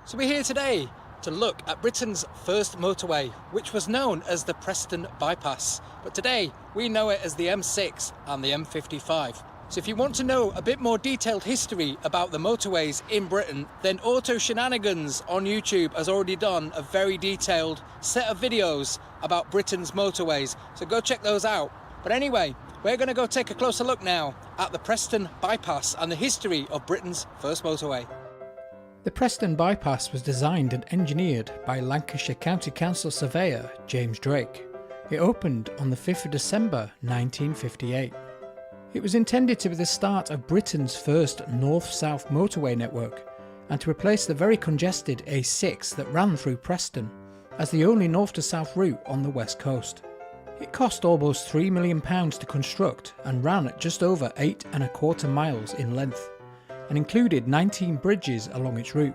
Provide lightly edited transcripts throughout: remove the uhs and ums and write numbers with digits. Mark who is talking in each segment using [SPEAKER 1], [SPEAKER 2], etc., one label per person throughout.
[SPEAKER 1] So we're here today to look at Britain's first motorway, which was known as the Preston Bypass, but today we know it as the M6 and the M55. So if you want to know a bit more detailed history about the motorways in Britain, then Auto Shenanigans on YouTube has already done a very detailed set of videos about Britain's motorways, so go check those out. But anyway, we're going to go take a closer look now at the Preston Bypass and the history of Britain's first motorway.
[SPEAKER 2] The Preston Bypass was designed and engineered by Lancashire County Council surveyor James Drake. It opened on the 5th of December 1958. It was intended to be the start of Britain's first north-south motorway network and to replace the very congested A6 that ran through Preston as the only north-to-south route on the west coast. It cost almost £3 million to construct and ran at just over 8¼ miles in length, and included 19 bridges along its route.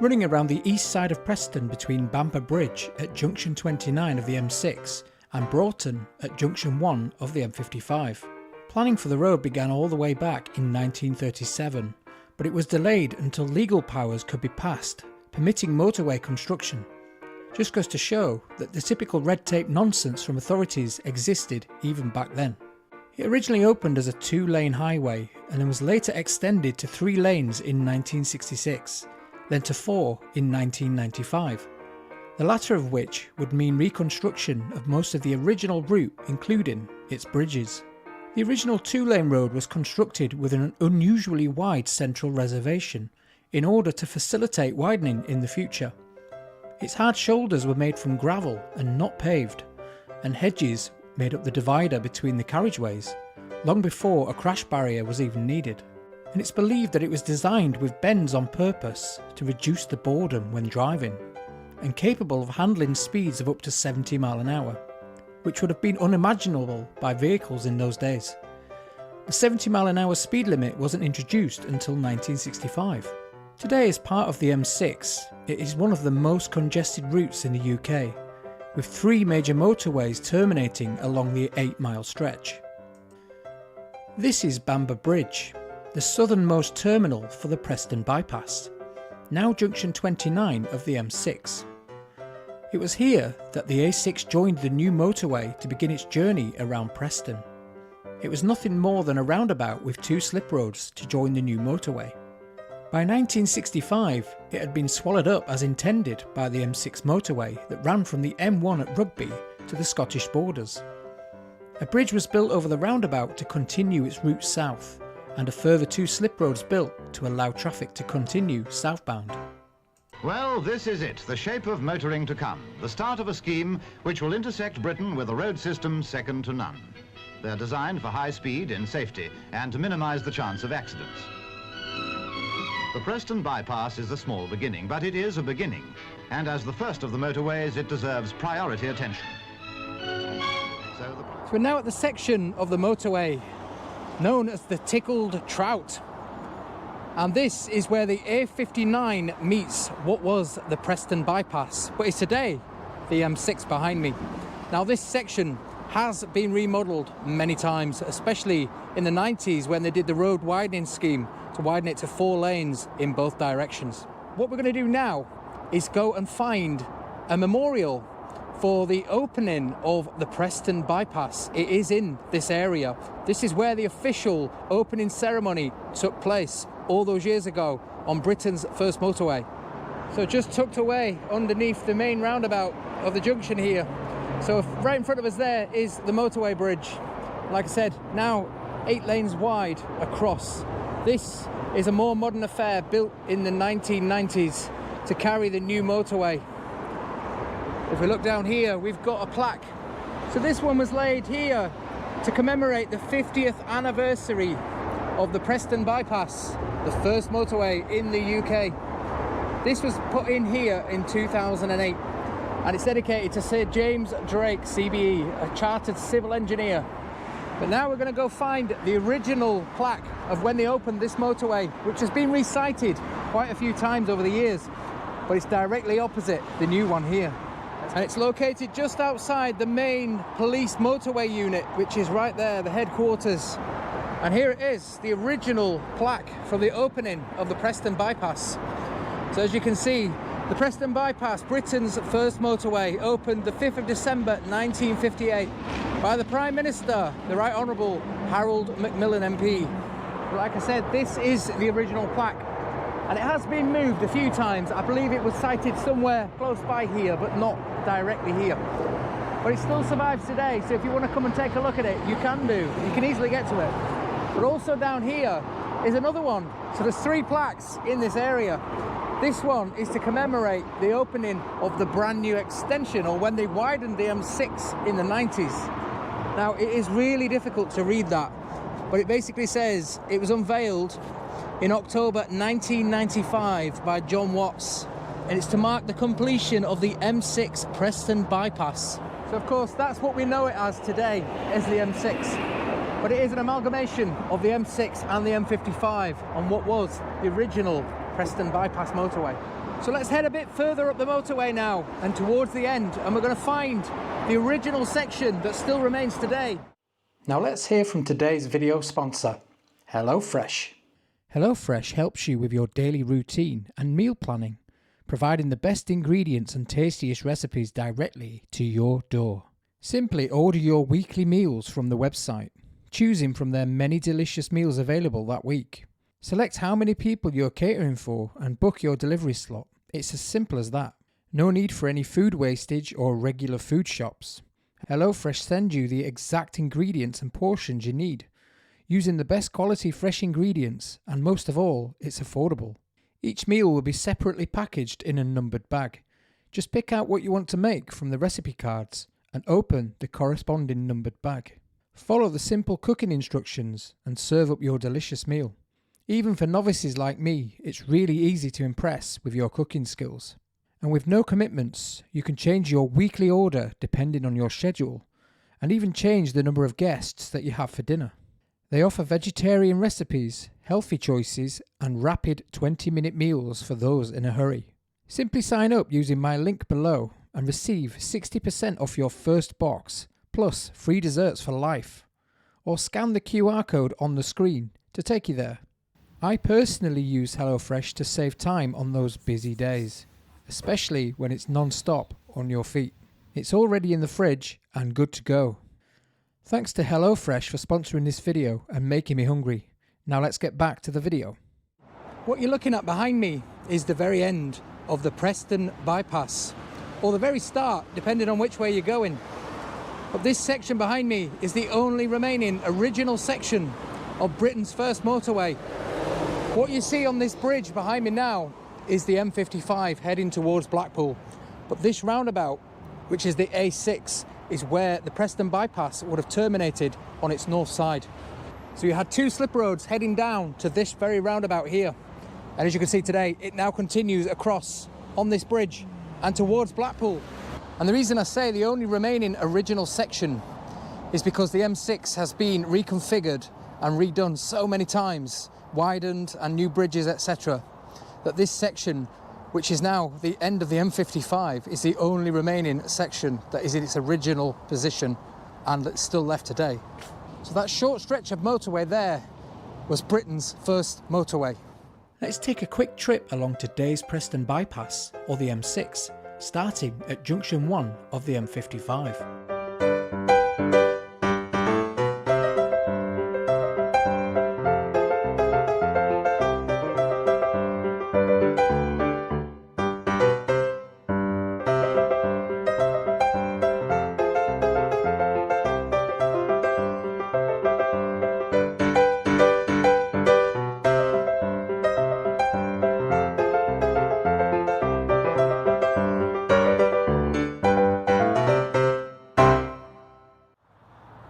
[SPEAKER 2] Running around the east side of Preston between Bamber Bridge at junction 29 of the M6 and Broughton at junction 1 of the M55. Planning for the road began all the way back in 1937, but it was delayed until legal powers could be passed, permitting motorway construction. Just goes to show that the typical red tape nonsense from authorities existed even back then. It originally opened as a 2-lane highway and then was later extended to 3 lanes in 1966, then to 4 in 1995, the latter of which would mean reconstruction of most of the original route, including its bridges. The original 2-lane road was constructed with an unusually wide central reservation in order to facilitate widening in the future. Its hard shoulders were made from gravel and not paved, and hedges made up the divider between the carriageways, long before a crash barrier was even needed. And it's believed that it was designed with bends on purpose to reduce the boredom when driving, and capable of handling speeds of up to 70 miles an hour, which would have been unimaginable by vehicles in those days. The 70 mile an hour speed limit wasn't introduced until 1965. Today, as part of the M6, it is one of the most congested routes in the UK, with 3 major motorways terminating along the 8-mile stretch. This is Bamber Bridge, the southernmost terminal for the Preston Bypass, now junction 29 of the M6. It was here that the A6 joined the new motorway to begin its journey around Preston. It was nothing more than a roundabout with 2 slip roads to join the new motorway. By 1965, it had been swallowed up as intended by the M6 motorway that ran from the M1 at Rugby to the Scottish borders. A bridge was built over the roundabout to continue its route south, and a further 2 slip roads built to allow traffic to continue southbound.
[SPEAKER 3] Well, this is it, the shape of motoring to come, the start of a scheme which will intersect Britain with a road system second to none. They're designed for high speed in safety and to minimise the chance of accidents. The Preston Bypass is a small beginning, but it is a beginning, and as the first of the motorways, it deserves priority attention.
[SPEAKER 1] So we're now at the section of the motorway known as the Tickled Trout. And this is where the A59 meets what was the Preston Bypass, but it's today the M6 behind me. Now this section has been remodelled many times, especially in the 90s when they did the road widening scheme to widen it to 4 lanes in both directions. What we're going to do now is go and find a memorial for the opening of the Preston Bypass. It is in this area. This is where the official opening ceremony took place all those years ago on Britain's first motorway. So just tucked away underneath the main roundabout of the junction here. So right in front of us there is the motorway bridge. Like I said, now 8 lanes wide across. This is a more modern affair built in the 1990s to carry the new motorway. If we look down here, we've got a plaque. So this one was laid here to commemorate the 50th anniversary of the Preston Bypass, the first motorway in the UK. This was put in here in 2008, and it's dedicated to Sir James Drake, CBE, a chartered civil engineer. But now we're going to go find the original plaque of when they opened this motorway, which has been recited quite a few times over the years, but it's directly opposite the new one here. And it's located just outside the main police motorway unit, which is right there, the headquarters. And here it is, the original plaque from the opening of the Preston Bypass. So as you can see, the Preston Bypass, Britain's first motorway, opened the 5th of December 1958 by the Prime Minister, the Right Honourable Harold Macmillan MP. Like I said, this is the original plaque, and it has been moved a few times. I believe it was sited somewhere close by here, but not directly here. But it still survives today, so if you want to come and take a look at it, you can do. You can easily get to it. But also down here is another one. So there's 3 plaques in this area. This one is to commemorate the opening of the brand new extension, or when they widened the M6 in the 90s. Now, it is really difficult to read that, but it basically says it was unveiled in October 1995 by John Watts, and it's to mark the completion of the M6 Preston Bypass. So of course that's what we know it as today, as the M6, but it is an amalgamation of the M6 and the M55 on what was the original Preston Bypass motorway. So let's head a bit further up the motorway now and towards the end, and we're going to find the original section that still remains today.
[SPEAKER 2] Now let's hear from today's video sponsor, HelloFresh. HelloFresh helps you with your daily routine and meal planning, providing the best ingredients and tastiest recipes directly to your door. Simply order your weekly meals from the website, choosing from their many delicious meals available that week. Select how many people you're catering for and book your delivery slot. It's as simple as that. No need for any food wastage or regular food shops. HelloFresh sends you the exact ingredients and portions you need, using the best quality fresh ingredients, and most of all, it's affordable. Each meal will be separately packaged in a numbered bag. Just pick out what you want to make from the recipe cards and open the corresponding numbered bag. Follow the simple cooking instructions and serve up your delicious meal. Even for novices like me, it's really easy to impress with your cooking skills. And with no commitments, you can change your weekly order depending on your schedule, and even change the number of guests that you have for dinner. They offer vegetarian recipes, healthy choices, and rapid 20-minute meals for those in a hurry. Simply sign up using my link below and receive 60% off your first box, plus free desserts for life. Or scan the QR code on the screen to take you there. I personally use HelloFresh to save time on those busy days, especially when it's non-stop on your feet. It's already in the fridge and good to go. Thanks to HelloFresh for sponsoring this video and making me hungry. Now let's get back to the video.
[SPEAKER 1] What you're looking at behind me is the very end of the Preston Bypass, or the very start, depending on which way you're going. But this section behind me is the only remaining original section of Britain's first motorway. What you see on this bridge behind me now is the M55 heading towards Blackpool. But this roundabout, which is the A6, is where the Preston Bypass would have terminated on its north side. So you had 2 slip roads heading down to this very roundabout here. And as you can see today, it now continues across on this bridge and towards Blackpool. And the reason I say the only remaining original section is because the M6 has been reconfigured and redone so many times, widened and new bridges, etc., that this section, which is now the end of the M55, is the only remaining section that is in its original position and that's still left today. So that short stretch of motorway there was Britain's first motorway.
[SPEAKER 2] Let's take a quick trip along today's Preston Bypass, or the M6, starting at junction 1 of the M55.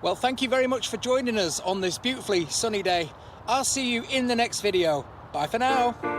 [SPEAKER 1] Well, thank you very much for joining us on this beautifully sunny day. I'll see you in the next video. Bye for now.